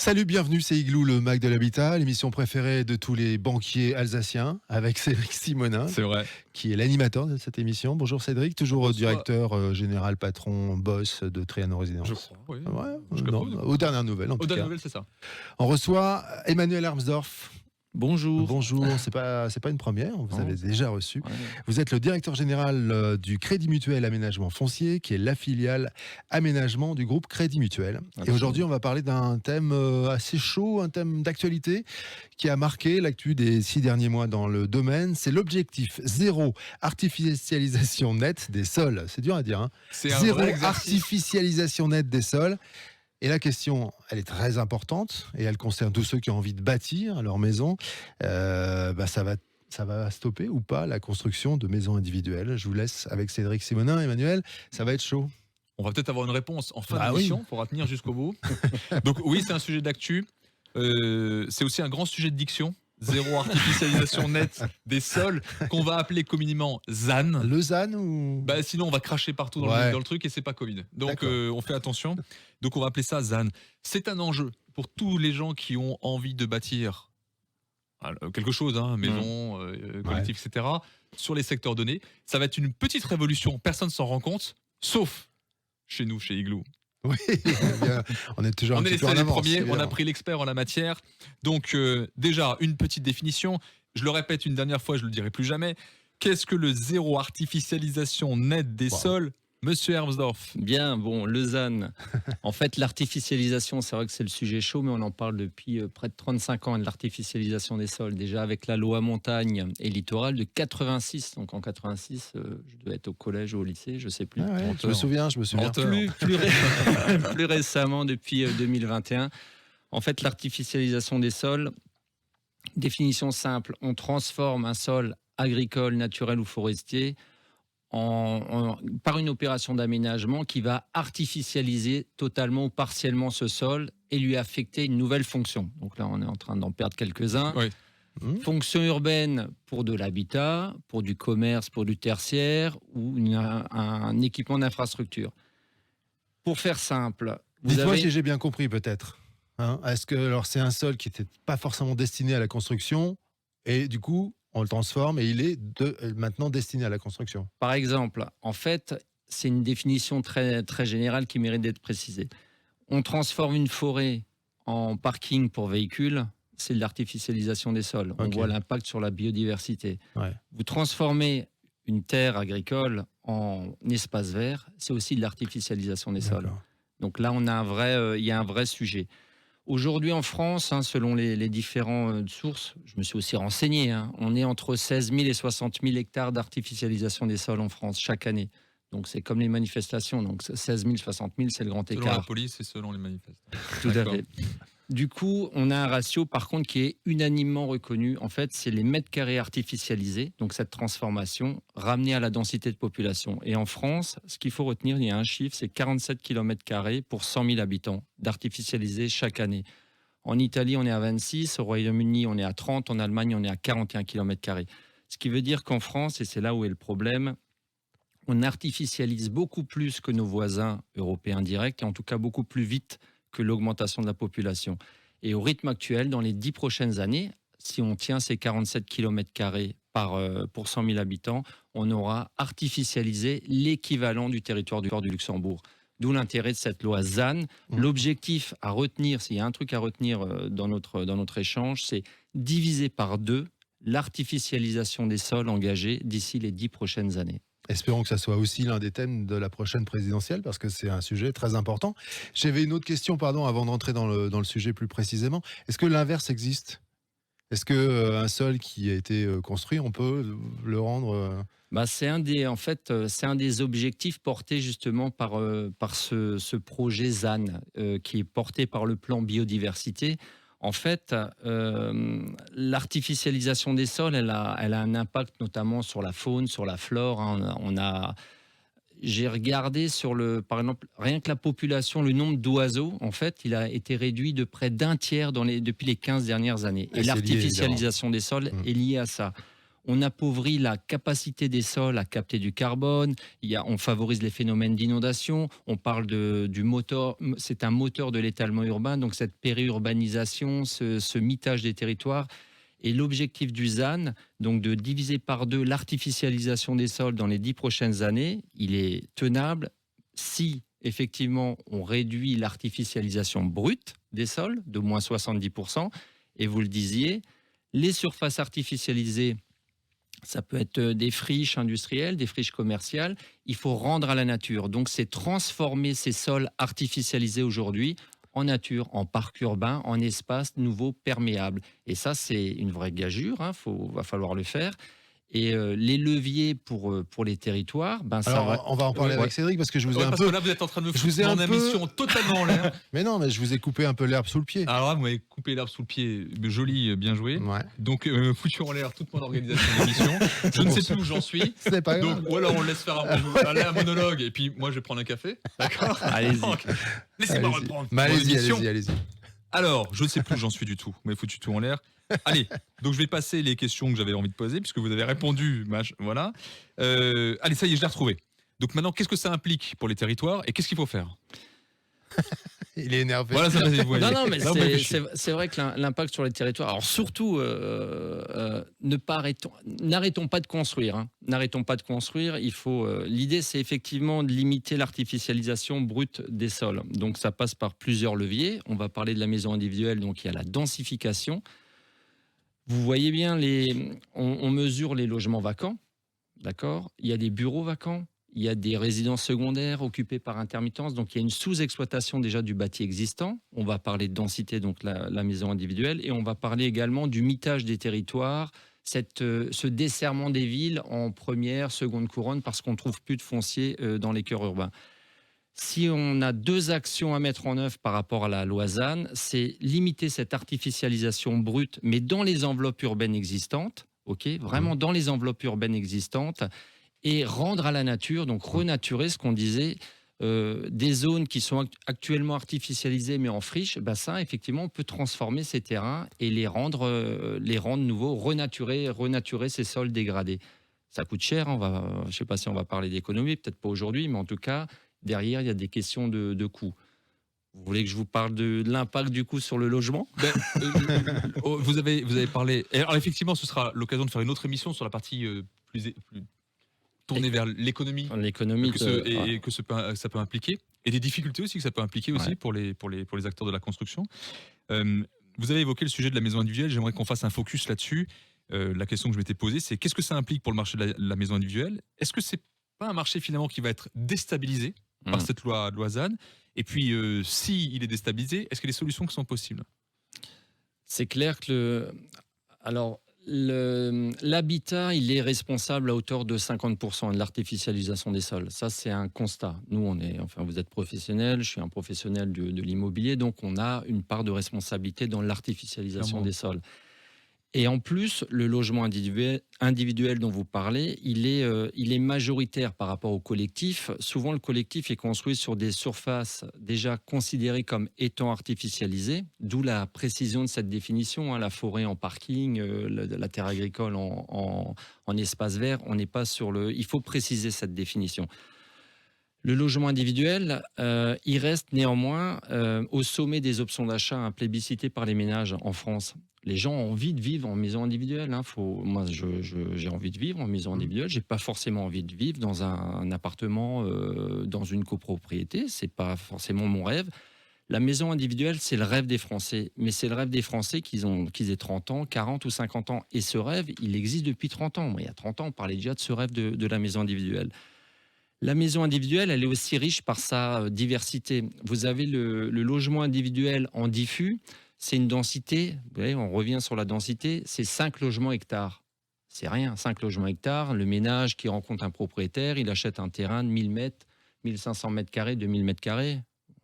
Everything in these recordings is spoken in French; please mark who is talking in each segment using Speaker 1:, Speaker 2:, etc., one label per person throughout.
Speaker 1: Salut, bienvenue, c'est Igloo, le Mac de l'Habitat, l'émission préférée de tous les banquiers alsaciens, avec Cédric Simonin,
Speaker 2: C'est vrai.
Speaker 1: qui est l'animateur de cette émission. Bonjour Cédric, toujours
Speaker 2: Bonsoir.
Speaker 1: directeur général, patron, boss de Triano Résidence.
Speaker 2: Je crois, oui.
Speaker 1: Ouais,
Speaker 2: Jusqu'à
Speaker 1: non,
Speaker 2: peu,
Speaker 1: aux dernières nouvelles en
Speaker 2: Aux
Speaker 1: tout
Speaker 2: dernières
Speaker 1: cas.
Speaker 2: nouvelles, c'est ça.
Speaker 1: On reçoit Emmanuel Hermsdorf.
Speaker 3: Bonjour.
Speaker 1: Bonjour, c'est pas une première, vous
Speaker 3: Non.
Speaker 1: avez déjà reçu.
Speaker 3: Ouais.
Speaker 1: Vous êtes le directeur général du Crédit Mutuel Aménagement Foncier, qui est la filiale aménagement du groupe Crédit Mutuel. Et aujourd'hui, on va parler d'un thème assez chaud, un thème d'actualité qui a marqué l'actu des 6 derniers mois dans le domaine. C'est l'objectif zéro artificialisation nette des sols. C'est dur à dire, hein.
Speaker 2: C'est un
Speaker 1: Zéro
Speaker 2: vrai exercice.
Speaker 1: artificialisation nette des sols. Et la question, elle est très importante et elle concerne tous ceux qui ont envie de bâtir leur maison. Ça va stopper ou pas la construction de maisons individuelles? Je vous laisse avec Cédric Simonin. Emmanuel, ça va être chaud.
Speaker 2: On va peut-être avoir une réponse en fin
Speaker 1: Bah
Speaker 2: d'émission. Il faudra tenir jusqu'au bout. Donc oui, c'est un sujet d'actu. C'est aussi un grand sujet de diction. Zéro artificialisation nette des sols, qu'on va appeler communément ZAN.
Speaker 1: Le ZAN ou...
Speaker 2: Bah, sinon, on va cracher partout dans le truc et c'est pas Covid. Donc, on fait attention. Donc, on va appeler ça ZAN. C'est un enjeu pour tous les gens qui ont envie de bâtir quelque chose, hein, maison, collectif, etc., sur les secteurs donnés. Ça va être une petite révolution. Personne s'en rend compte, sauf chez nous, chez Igloo.
Speaker 1: Oui, bien, on est toujours un petit peu en
Speaker 2: les
Speaker 1: avance.
Speaker 2: premiers,
Speaker 1: évidemment.
Speaker 2: on a pris l'expert en la matière. Donc, déjà, une petite définition. Je le répète une dernière fois, je ne le dirai plus jamais. Qu'est-ce que le zéro artificialisation nette des sols, Monsieur Hermsdorf?
Speaker 3: Bien, bon, Lausanne. En fait, l'artificialisation, c'est vrai que c'est le sujet chaud, mais on en parle depuis près de 35 ans de l'artificialisation des sols. Déjà avec la loi montagne et littoral de 86. Donc en 86, je devais être au collège ou au lycée, je ne sais plus.
Speaker 1: Ah ouais, je me souviens.
Speaker 3: Plus récemment, depuis 2021. En fait, l'artificialisation des sols, définition simple, on transforme un sol agricole, naturel ou forestier par une opération d'aménagement qui va artificialiser totalement ou partiellement ce sol et lui affecter une nouvelle fonction. Donc là, on est en train d'en perdre quelques-uns.
Speaker 2: Oui.
Speaker 3: Fonction urbaine pour de l'habitat, pour du commerce, pour du tertiaire ou un équipement d'infrastructure. Pour faire simple,
Speaker 1: Dites-moi si j'ai bien compris peut-être. Hein, est-ce que alors c'est un sol qui n'était pas forcément destiné à la construction et du coup on le transforme et il est maintenant destiné à la construction?
Speaker 3: Par exemple, en fait, c'est une définition très, très générale qui mérite d'être précisée. On transforme une forêt en parking pour véhicules, c'est de l'artificialisation des sols. On voit l'impact sur la biodiversité.
Speaker 1: Ouais.
Speaker 3: Vous transformez une terre agricole en espace vert, c'est aussi de l'artificialisation des sols. Donc là, il y a un vrai sujet. Aujourd'hui en France, selon les différentes sources, je me suis aussi renseigné, on est entre 16 000 et 60 000 hectares d'artificialisation des sols en France chaque année. Donc c'est comme les manifestations, donc 16 000, 60 000, c'est le grand écart.
Speaker 2: Selon la police et selon les manifestants.
Speaker 3: Tout à fait. Du coup, on a un ratio par contre qui est unanimement reconnu. En fait, c'est les mètres carrés artificialisés, donc cette transformation ramenée à la densité de population. Et en France, ce qu'il faut retenir, il y a un chiffre, c'est 47 km² pour 100 000 habitants d'artificialisés chaque année. En Italie, on est à 26, au Royaume-Uni, on est à 30, en Allemagne, on est à 41 km². Ce qui veut dire qu'en France, et c'est là où est le problème, on artificialise beaucoup plus que nos voisins européens directs, et en tout cas beaucoup plus vite que l'augmentation de la population. Et au rythme actuel, dans les 10 prochaines années, si on tient ces 47 km² pour 100 000 habitants, on aura artificialisé l'équivalent du territoire du Luxembourg. D'où l'intérêt de cette loi ZAN. L'objectif à retenir, s'il y a un truc à retenir dans notre échange, c'est diviser par 2 l'artificialisation des sols engagés d'ici les 10 prochaines années.
Speaker 1: Espérons que ça soit aussi l'un des thèmes de la prochaine présidentielle, parce que c'est un sujet très important. J'avais une autre question, avant d'entrer dans le sujet plus précisément. Est-ce que l'inverse existe? Est-ce qu'un sol qui a été construit, on peut le rendre...
Speaker 3: C'est un des objectifs portés justement par ce projet ZAN, qui est porté par le plan biodiversité. En fait, l'artificialisation des sols, elle a un impact notamment sur la faune, sur la flore. J'ai regardé par exemple, rien que la population, le nombre d'oiseaux, en fait, il a été réduit de près d'1 tiers depuis les 15 dernières années. Et l'artificialisation des sols est liée à ça. On appauvrit la capacité des sols à capter du carbone. On favorise les phénomènes d'inondation. On parle du moteur. C'est un moteur de l'étalement urbain. Donc cette périurbanisation, ce mitage des territoires. Et l'objectif du ZAN, donc de diviser par 2 l'artificialisation des sols dans les 10 prochaines années, il est tenable si effectivement on réduit l'artificialisation brute des sols de moins 70%. Et vous le disiez, les surfaces artificialisées, ça peut être des friches industrielles, des friches commerciales. Il faut rendre à la nature. Donc, c'est transformer ces sols artificialisés aujourd'hui en nature, en parc urbain, en espace nouveau perméable. Et ça, c'est une vraie gageure. Va falloir le faire. Et les leviers pour les territoires,
Speaker 1: on va en parler avec Cédric parce que je vous ai un
Speaker 2: parce
Speaker 1: peu.
Speaker 2: Que là, vous êtes en train de me foutre mon émission totalement en l'air.
Speaker 1: Mais non, mais je vous ai coupé un peu l'herbe sous le pied.
Speaker 2: Alors là, vous m'avez coupé l'herbe sous le pied. Joli, bien joué.
Speaker 1: Ouais.
Speaker 2: Donc, foutu en l'air toute mon organisation d'émission. Je ne sais plus où j'en suis.
Speaker 1: C'est pas grave.
Speaker 2: Donc, ou alors on laisse faire un monologue et puis moi, je vais prendre un café. D'accord.
Speaker 3: Allez-y.
Speaker 2: Laissez-moi reprendre.
Speaker 1: Allez-y.
Speaker 2: Alors, je ne sais plus où j'en suis du tout. Vous m'avez foutu tout en l'air. Allez, donc je vais passer les questions que j'avais envie de poser, puisque vous avez répondu. Voilà. Allez, ça y est, je l'ai retrouvé. Donc maintenant, qu'est-ce que ça implique pour les territoires et qu'est-ce qu'il faut faire?
Speaker 1: Il est énervé.
Speaker 2: Voilà, ça va.
Speaker 3: Non, mais c'est vrai que l'impact sur les territoires. Alors surtout, n'arrêtons pas de construire. N'arrêtons pas de construire. L'idée, c'est effectivement de limiter l'artificialisation brute des sols. Donc ça passe par plusieurs leviers. On va parler de la maison individuelle. Donc il y a la densification. Vous voyez bien, on mesure les logements vacants, d'accord ? Il y a des bureaux vacants, il y a des résidences secondaires occupées par intermittence, donc il y a une sous-exploitation déjà du bâti existant. On va parler de densité, donc la maison individuelle, et on va parler également du mitage des territoires, ce desserrement des villes en première, seconde couronne, parce qu'on ne trouve plus de foncier dans les cœurs urbains. Si on a 2 actions à mettre en œuvre par rapport à la loi ZAN, c'est limiter cette artificialisation brute, mais dans les enveloppes urbaines existantes, vraiment dans les enveloppes urbaines existantes, et rendre à la nature, donc renaturer ce qu'on disait, des zones qui sont actuellement artificialisées mais en friche, ça, effectivement, on peut transformer ces terrains et les rendre nouveaux, renaturer ces sols dégradés. Ça coûte cher, je ne sais pas si on va parler d'économie, peut-être pas aujourd'hui, mais en tout cas, derrière, il y a des questions de coûts. Vous voulez que je vous parle de l'impact du coût sur le logement ?
Speaker 2: Vous avez parlé. Alors effectivement, ce sera l'occasion de faire une autre émission sur la partie plus tournée vers l'économie.
Speaker 3: L'économie
Speaker 2: que ça peut impliquer, et des difficultés aussi que ça peut impliquer aussi pour les acteurs de la construction. Vous avez évoqué le sujet de la maison individuelle. J'aimerais qu'on fasse un focus là-dessus. La question que je m'étais posée, c'est qu'est-ce que ça implique pour le marché de la maison individuelle ? Est-ce que c'est pas un marché finalement qui va être déstabilisé par cette loi ZAN? Et puis, s'il est déstabilisé, est-ce qu'il y a des solutions qui sont possibles?
Speaker 3: C'est clair que l'habitat, il est responsable à hauteur de 50% de l'artificialisation des sols. Ça, c'est un constat. Nous, vous êtes professionnels, je suis un professionnel de l'immobilier, donc on a une part de responsabilité dans l'artificialisation des sols. Et en plus, le logement individuel dont vous parlez, il est majoritaire par rapport au collectif. Souvent, le collectif est construit sur des surfaces déjà considérées comme étant artificialisées, d'où la précision de cette définition, la forêt en parking, la terre agricole en espace vert. On n'est pas sur il faut préciser cette définition. Le logement individuel, il reste néanmoins au sommet des options d'achat plébiscitées par les ménages en France. Les gens ont envie de vivre en maison individuelle. Moi, j'ai envie de vivre en maison individuelle. J'ai pas forcément envie de vivre dans un appartement, dans une copropriété. C'est pas forcément mon rêve. La maison individuelle, c'est le rêve des Français. Mais c'est le rêve des Français qu'ils aient 30 ans, 40 ou 50 ans. Et ce rêve, il existe depuis 30 ans. Moi, il y a 30 ans, on parlait déjà de ce rêve de la maison individuelle. La maison individuelle, elle est aussi riche par sa diversité. Vous avez le logement individuel en diffus. C'est une densité, vous voyez, on revient sur la densité, c'est 5 logements hectares. C'est rien, 5 logements hectares. Le ménage qui rencontre un propriétaire, il achète un terrain de 1000 mètres, 1500 mètres carrés, 2000 mètres carrés,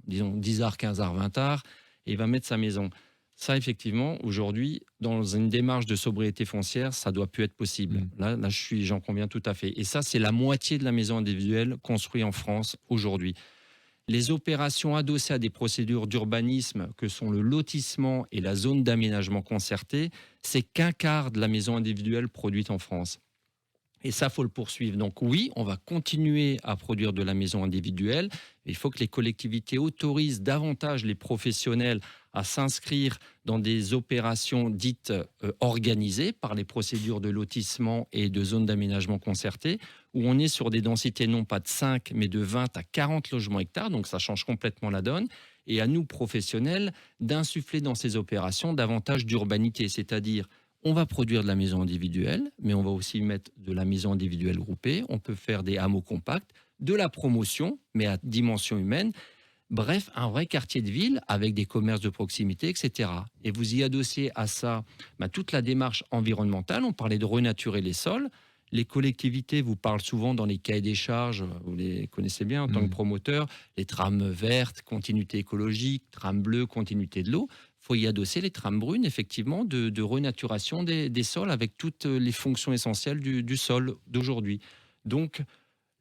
Speaker 3: disons 10 arts, 15 arts, 20 arts, et il va mettre sa maison. Ça, effectivement, aujourd'hui, dans une démarche de sobriété foncière, ça ne doit plus être possible. Là, j'en conviens tout à fait. Et ça, c'est la moitié de la maison individuelle construite en France aujourd'hui. Les opérations adossées à des procédures d'urbanisme que sont le lotissement et la zone d'aménagement concerté, c'est qu'un quart de la maison individuelle produite en France. Et ça, il faut le poursuivre. Donc oui, on va continuer à produire de la maison individuelle. Il faut que les collectivités autorisent davantage les professionnels à s'inscrire dans des opérations dites organisées par les procédures de lotissement et de zones d'aménagement concerté, où on est sur des densités non pas de 5, mais de 20 à 40 logements hectares. Donc ça change complètement la donne. Et à nous, professionnels, d'insuffler dans ces opérations davantage d'urbanité, c'est-à-dire on va produire de la maison individuelle, mais on va aussi mettre de la maison individuelle groupée. On peut faire des hameaux compacts, de la promotion, mais à dimension humaine. Bref, un vrai quartier de ville avec des commerces de proximité, etc. Et vous y adossez à ça toute la démarche environnementale. On parlait de renaturer les sols. Les collectivités vous parlent souvent dans les cahiers des charges, vous les connaissez bien en tant que promoteur, les trames vertes, continuité écologique, trames bleues, continuité de l'eau. Il faut y adosser les trames brunes, effectivement, de renaturation des sols avec toutes les fonctions essentielles du sol d'aujourd'hui. Donc,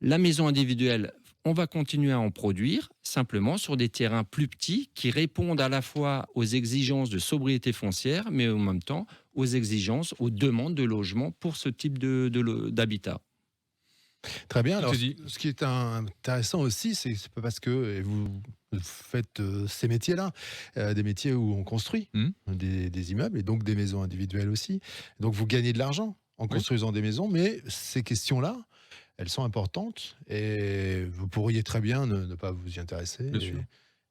Speaker 3: la maison individuelle, on va continuer à en produire, simplement sur des terrains plus petits qui répondent à la fois aux exigences de sobriété foncière, mais en même temps aux exigences, aux demandes de logement pour ce type d'habitat.
Speaker 1: Très bien. Alors, ce qui est intéressant aussi, c'est pas parce que vous faites ces métiers-là, des métiers où on construit des immeubles et donc des maisons individuelles aussi. Donc vous gagnez de l'argent en construisant des maisons, mais ces questions-là, elles sont importantes et vous pourriez très bien ne pas vous y intéresser.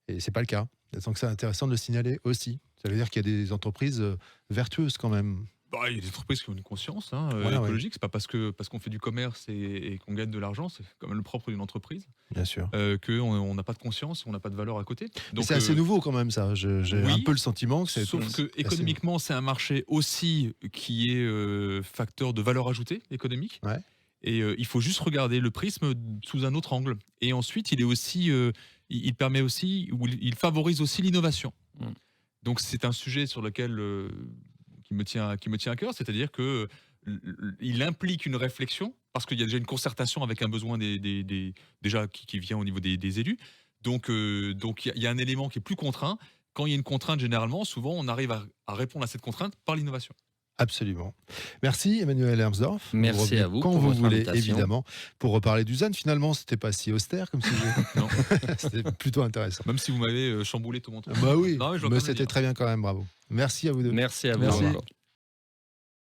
Speaker 1: Et c'est pas le cas. Donc c'est intéressant de le signaler aussi. Ça veut dire qu'il y a des entreprises vertueuses quand même.
Speaker 2: Il y a des entreprises qui ont une conscience écologique. C'est pas parce qu'on fait du commerce et qu'on gagne de l'argent, c'est quand même le propre d'une entreprise.
Speaker 1: Bien sûr.
Speaker 2: Qu'on n'a pas de conscience, on n'a pas de valeur à côté.
Speaker 1: Donc c'est assez nouveau quand même ça. J'ai un peu le sentiment que c'est.
Speaker 2: Sauf que économiquement, c'est un marché aussi qui est facteur de valeur ajoutée économique.
Speaker 1: Ouais.
Speaker 2: Et il faut juste regarder le prisme sous un autre angle. Et ensuite, il est aussi, il permet aussi, ou il favorise aussi l'innovation. Donc c'est un sujet sur lequel qui me tient à cœur, c'est-à-dire que il implique une réflexion parce qu'il y a déjà une concertation avec un besoin déjà qui vient au niveau des élus. Donc il y a un élément qui est plus contraint. Quand il y a une contrainte, généralement, souvent on arrive à répondre à cette contrainte par l'innovation.
Speaker 1: Absolument. Merci Emmanuel Hermsdorf.
Speaker 3: Merci à vous
Speaker 1: quand
Speaker 3: pour
Speaker 1: vous
Speaker 3: votre
Speaker 1: voulez,
Speaker 3: invitation.
Speaker 1: évidemment, pour reparler du ZAN. Finalement, c'était pas si austère comme sujet.
Speaker 2: Non.
Speaker 1: C'était plutôt intéressant.
Speaker 2: Même si vous m'avez chamboulé tout mon truc.
Speaker 1: Bah oui,
Speaker 2: Non,
Speaker 1: mais c'était très bien quand même, bravo. Merci à vous deux.
Speaker 3: Merci à vous.
Speaker 1: Merci.
Speaker 3: Encore.